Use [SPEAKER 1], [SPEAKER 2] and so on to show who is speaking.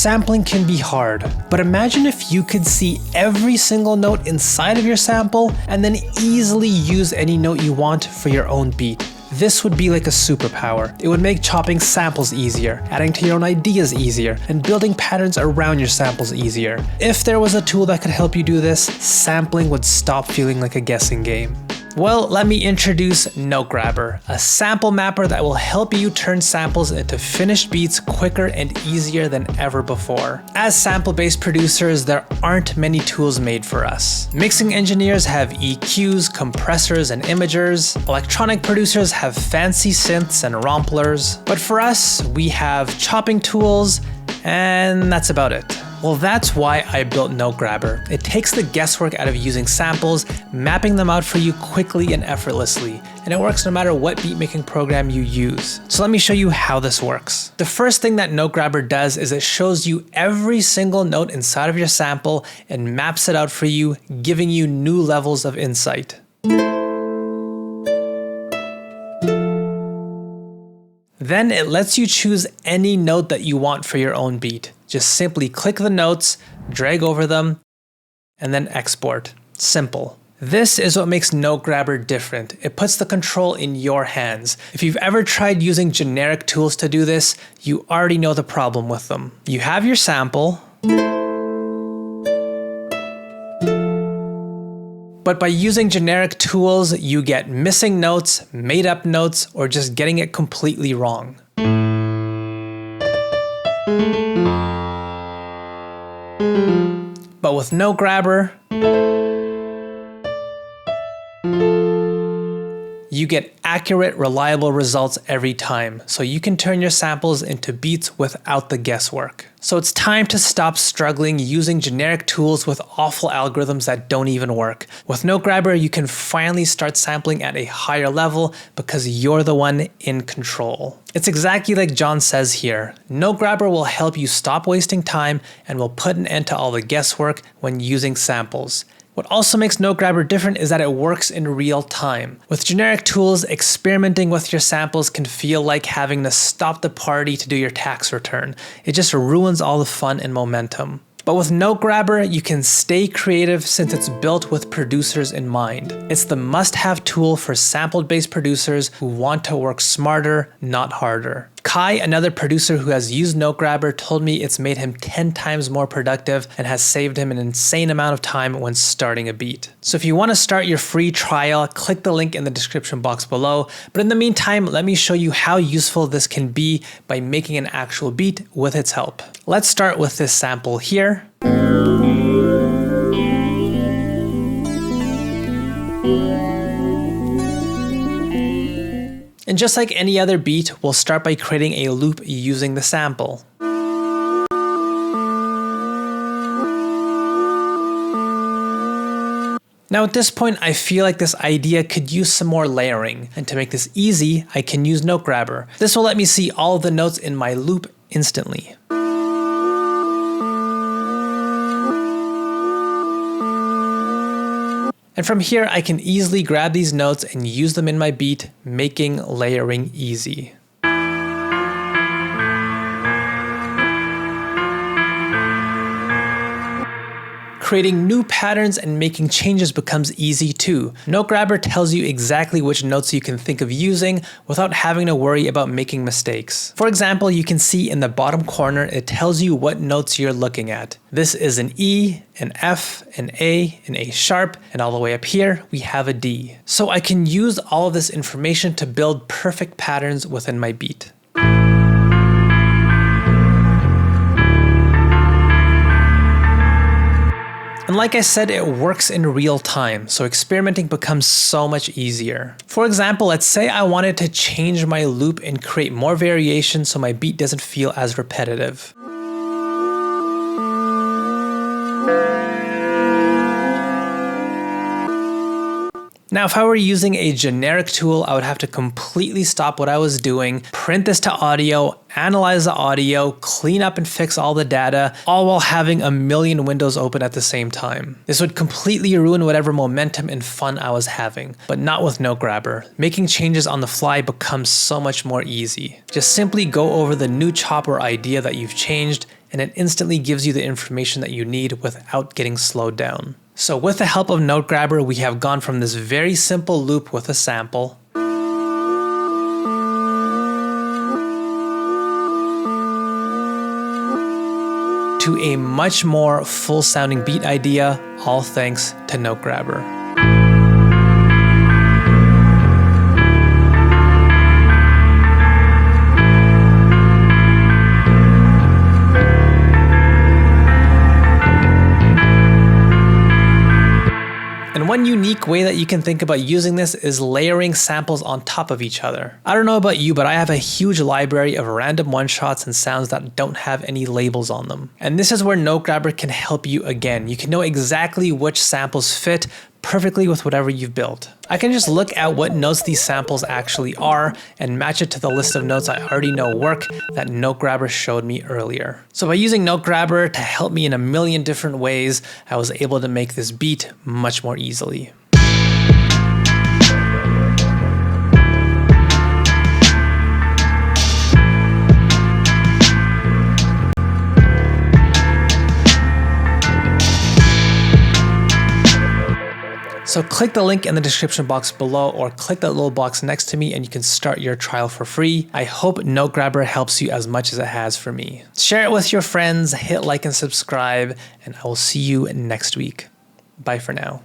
[SPEAKER 1] Sampling can be hard, but imagine if you could see every single note inside of your sample and then easily use any note you want for your own beat. This would be like a superpower. It would make chopping samples easier, adding to your own ideas easier, and building patterns around your samples easier. If there was a tool that could help you do this, sampling would stop feeling like a guessing game. Well, let me introduce NoteGrabber, a sample mapper that will help you turn samples into finished beats quicker and easier than ever before. As sample-based producers, there aren't many tools made for us. Mixing engineers have EQs, compressors, and imagers. Electronic producers have fancy synths and romplers. But for us, we have chopping tools, and that's about it. Well, that's why I built NoteGrabber. It takes the guesswork out of using samples, mapping them out for you quickly and effortlessly, and it works no matter what beatmaking program you use. So let me show you how this works. The first thing that NoteGrabber does is it shows you every single note inside of your sample and maps it out for you, giving you new levels of insight. Then it lets you choose any note that you want for your own beat. Just simply click the notes, drag over them, and then export. Simple. This is what makes NoteGrabber different. It puts the control in your hands. If you've ever tried using generic tools to do this, you already know the problem with them. You have your sample, but by using generic tools, you get missing notes, made up notes, or just getting it completely wrong. But with NoteGrabber, you get accurate, reliable results every time, so you can turn your samples into beats without the guesswork. So it's time to stop struggling using generic tools with awful algorithms that don't even work. With NoteGrabber, you can finally start sampling at a higher level because you're the one in control. It's exactly like John says here. NoteGrabber will help you stop wasting time and will put an end to all the guesswork when using samples. What also makes NoteGrabber different is that it works in real time. With generic tools, experimenting with your samples can feel like having to stop the party to do your tax return. It just ruins all the fun and momentum. But with NoteGrabber, you can stay creative since it's built with producers in mind. It's the must-have tool for sample-based producers who want to work smarter, not harder. Kai, another producer who has used NoteGrabber, told me it's made him 10 times more productive and has saved him an insane amount of time when starting a beat. So if you want to start your free trial, click the link in the description box below. But in the meantime, let me show you how useful this can be by making an actual beat with its help. Let's start with this sample here. And just like any other beat, we'll start by creating a loop using the sample. Now at this point, I feel like this idea could use some more layering, and to make this easy, I can use NoteGrabber. This will let me see all of the notes in my loop instantly. And from here, I can easily grab these notes and use them in my beat, making layering easy. Creating new patterns and making changes becomes easy too. NoteGrabber tells you exactly which notes you can think of using without having to worry about making mistakes. For example, you can see in the bottom corner, it tells you what notes you're looking at. This is an E, an F, an A sharp, and all the way up here, we have a D. So I can use all of this information to build perfect patterns within my beat. And like I said, it works in real time, so experimenting becomes so much easier. For example, let's say I wanted to change my loop and create more variation so my beat doesn't feel as repetitive. Now, if I were using a generic tool, I would have to completely stop what I was doing, print this to audio, analyze the audio, clean up and fix all the data, all while having a million windows open at the same time. This would completely ruin whatever momentum and fun I was having, but not with NoteGrabber. Making changes on the fly becomes so much more easy. Just simply go over the new chop or idea that you've changed and it instantly gives you the information that you need without getting slowed down. So with the help of NoteGrabber, we have gone from this very simple loop with a sample to a much more full sounding beat idea, all thanks to NoteGrabber. And one unique way that you can think about using this is layering samples on top of each other. I don't know about you, but I have a huge library of random one-shots and sounds that don't have any labels on them. And this is where NoteGrabber can help you again. You can know exactly which samples fit perfectly with whatever you've built. I can just look at what notes these samples actually are and match it to the list of notes I already know work that NoteGrabber showed me earlier. So by using NoteGrabber to help me in a million different ways, I was able to make this beat much more easily. So click the link in the description box below or click that little box next to me and you can start your trial for free. I hope NoteGrabber helps you as much as it has for me. Share it with your friends, hit like and subscribe, and I will see you next week. Bye for now.